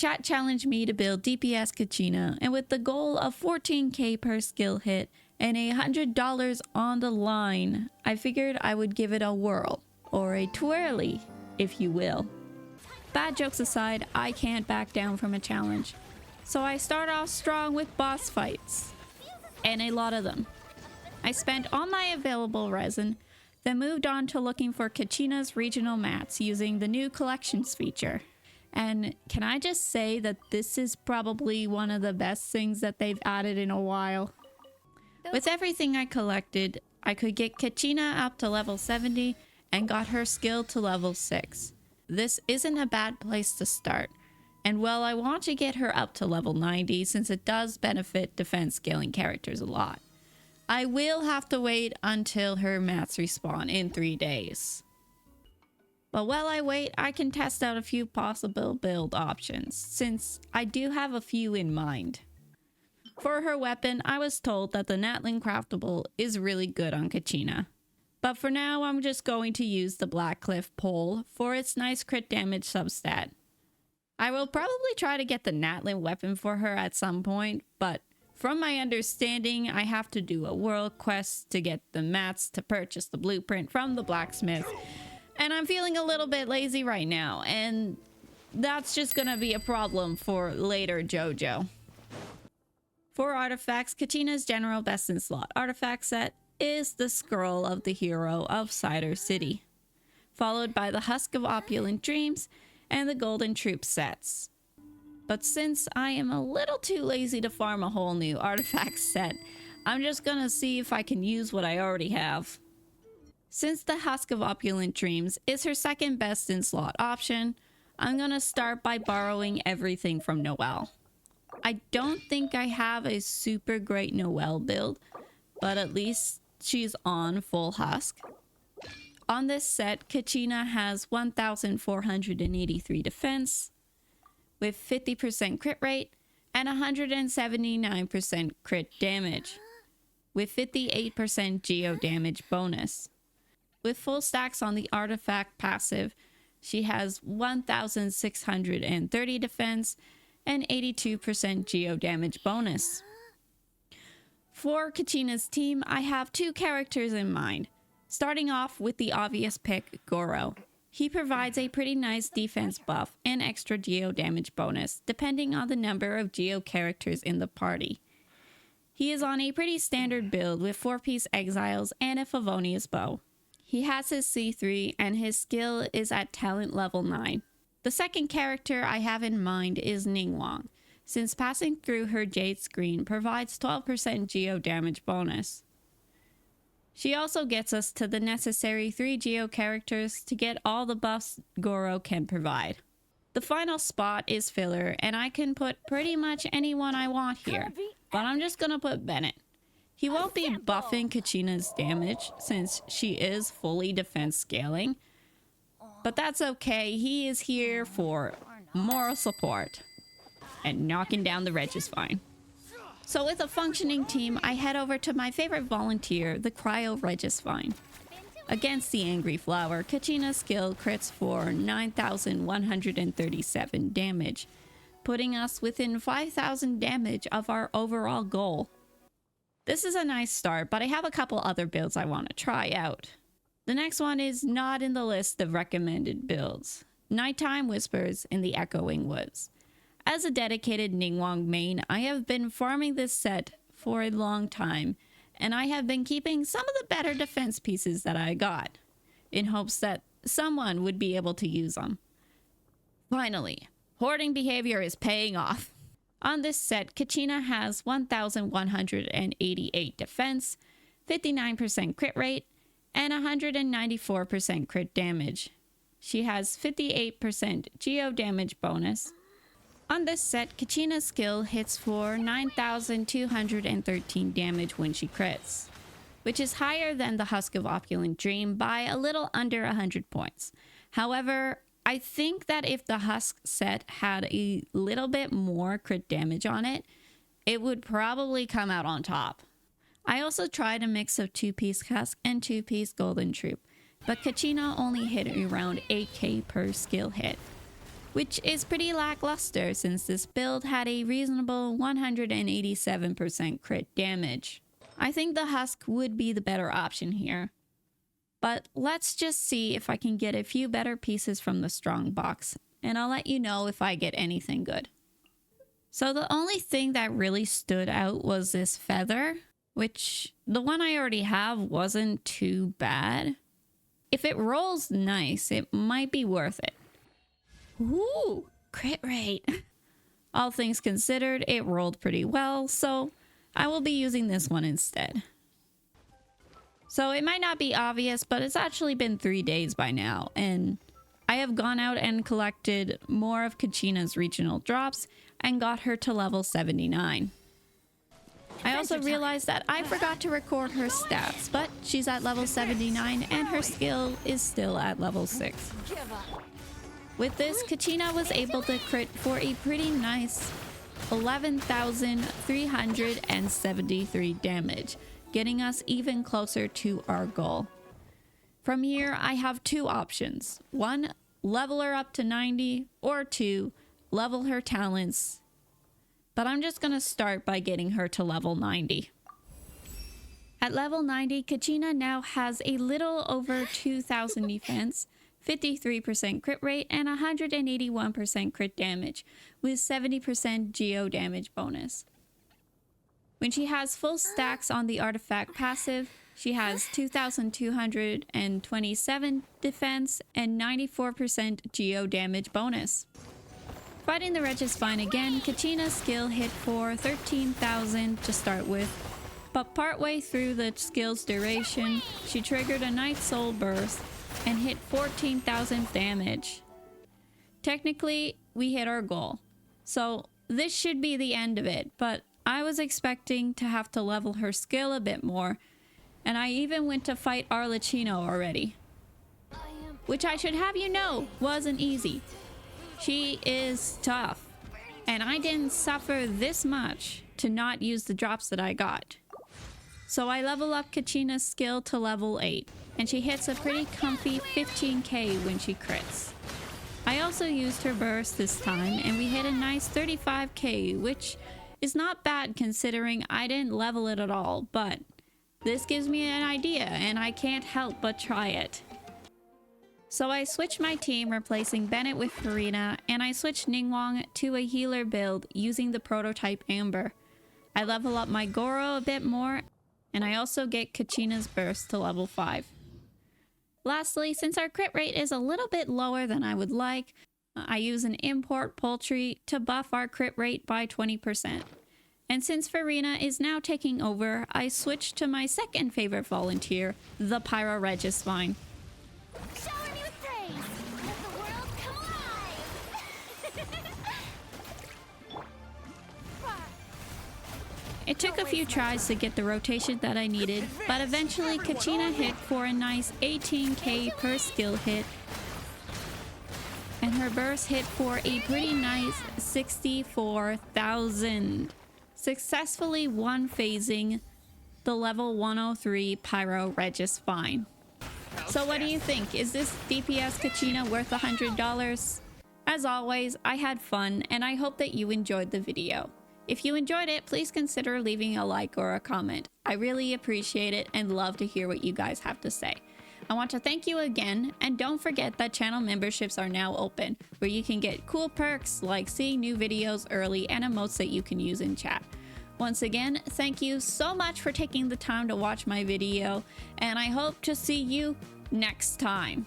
Chat challenged me to build DPS Kachina, and with the goal of 14k per skill hit and $100 on the line, I figured I would give it a whirl, or a twirly, if you will. Bad jokes aside, I can't back down from a challenge. So I start off strong with boss fights, and a lot of them. I spent all my available resin, then moved on to looking for Kachina's regional mats using the new collections feature. And can I just say that this is probably one of the best things that they've added in a while. With everything I collected, I could get Kachina up to level 70 and got her skill to level 6. This isn't a bad place to start. And well, I want to get her up to level 90 since it does benefit defense scaling characters a lot. I will have to wait until her mats respawn in 3 days. But while I wait, I can test out a few possible build options, since I do have a few in mind. For her weapon, I was told that the Natlan Craftable is really good on Kachina. But for now, I'm just going to use the Blackcliff pole for its nice crit damage substat. I will probably try to get the Natlan weapon for her at some point, but from my understanding, I have to do a world quest to get the mats to purchase the blueprint from the blacksmith. And I'm feeling a little bit lazy right now, and that's just gonna be a problem for later JoJo. For artifacts, Kachina's general best in slot artifact set is the Scroll of the Hero of Cider City, followed by the Husk of Opulent Dreams and the Golden Troop sets. But since I am a little too lazy to farm a whole new artifact set, I'm just gonna see if I can use what I already have. Since the Husk of Opulent Dreams is her second best in slot option, I'm gonna start by borrowing everything from Noelle. I don't think I have a super great Noelle build, but at least she's on full Husk. On this set, Kachina has 1,483 defense, with 50% crit rate and 179% crit damage, with 58% geo damage bonus. With full stacks on the artifact passive, she has 1,630 defense and 82% geo damage bonus. For Kachina's team, I have 2 characters in mind. Starting off with the obvious pick, Goro. He provides a pretty nice defense buff and extra geo damage bonus, depending on the number of geo characters in the party. He is on a pretty standard build with 4-piece exiles and a Favonius bow. He has his C3 and his skill is at talent level 9. The second character I have in mind is Ningguang, since passing through her Jade screen provides 12% geo damage bonus. She also gets us to the necessary 3 geo characters to get all the buffs Goro can provide. The final spot is filler, and I can put pretty much anyone I want here, but I'm just gonna put Bennett. He won't be buffing Kachina's damage since she is fully defense scaling, but that's okay. He is here for moral support, and knocking down the Reg is fine. So with a functioning team, I head over to my favorite volunteer, the Cryo Regisvine. Against the Angry Flower, Kachina's skill crits for 9,137 damage, putting us within 5,000 damage of our overall goal. This is a nice start, but I have a couple other builds I want to try out. The next one is not in the list of recommended builds. Nighttime Whispers in the Echoing Woods. As a dedicated Ningguang main, I have been farming this set for a long time, and I have been keeping some of the better defense pieces that I got, in hopes that someone would be able to use them. Finally, hoarding behavior is paying off. On this set, Kachina has 1,188 defense, 59% crit rate, and 194% crit damage. She has 58% geo damage bonus. On this set, Kachina's skill hits for 9,213 damage when she crits, which is higher than the Husk of Opulent Dream by a little under 100 points. However, I think that if the Husk set had a little bit more crit damage on it, it would probably come out on top. I also tried a mix of 2-piece Husk and 2-piece Golden Troop, but Kachina only hit around 8k per skill hit. which is pretty lackluster since this build had a reasonable 187% crit damage. I think the husk would be the better option here. But let's just see if I can get a few better pieces from the strong box, and I'll let you know if I get anything good. So the only thing that really stood out was this feather, which the one I already have wasn't too bad. If it rolls nice, it might be worth it. Ooh, crit rate. All things considered, it rolled pretty well, so I will be using this one instead. So it might not be obvious, but it's actually been 3 days by now, and I have gone out and collected more of Kachina's regional drops and got her to level 79. I also realized that I forgot to record her stats, but she's at level 79 and her skill is still at level 6. With this, Kachina was able to crit for a pretty nice 11,373 damage, getting us even closer to our goal. From here, I have two options. 1, level her up to 90, or 2, level her talents. But I'm just gonna start by getting her to level 90. At level 90, Kachina now has a little over 2,000 defense, 53% crit rate, and 181% crit damage, with 70% geo damage bonus. When she has full stacks on the artifact passive, she has 2,227 defense and 94% geo damage bonus. Fighting the wretch is fine again. Kachina's skill hit for 13,000 to start with, but partway through the skill's duration, she triggered a Night Soul burst and hit 14,000 damage. Technically, we hit our goal, so this should be the end of it, but I was expecting to have to level her skill a bit more, and I even went to fight Arlecchino already. Which I should have you know, wasn't easy. She is tough, and I didn't suffer this much to not use the drops that I got. So I level up Kachina's skill to level 8, and she hits a pretty comfy 15k when she crits. I also used her burst this time, and we hit a nice 35k, which is not bad considering I didn't level it at all, but this gives me an idea and I can't help but try it. So I switched my team, replacing Bennett with Farina, and I switched Ningguang to a healer build using the prototype Amber. I level up my Goro a bit more, and I also get Kachina's burst to level 5. Lastly, since our crit rate is a little bit lower than I would like, I use an import poultry to buff our crit rate by 20%. And since Farina is now taking over, I switched to my second favorite volunteer, the Pyro Regisvine. Shower me with praise! Let the world come alive! It took a few tries to get the rotation that I needed, but eventually Kachina hit for a nice 18k per skill hit, and her burst hit for a pretty nice 64,000, successfully one-phasing the level 103 Pyro Regisvine. So what do you think? Is this DPS Kachina worth $100? As always, I had fun, and I hope that you enjoyed the video. If you enjoyed it, please consider leaving a like or a comment. I really appreciate it and love to hear what you guys have to say. I want to thank you again, and don't forget that channel memberships are now open, where you can get cool perks like seeing new videos early and emotes that you can use in chat. Once again, thank you so much for taking the time to watch my video, and I hope to see you next time.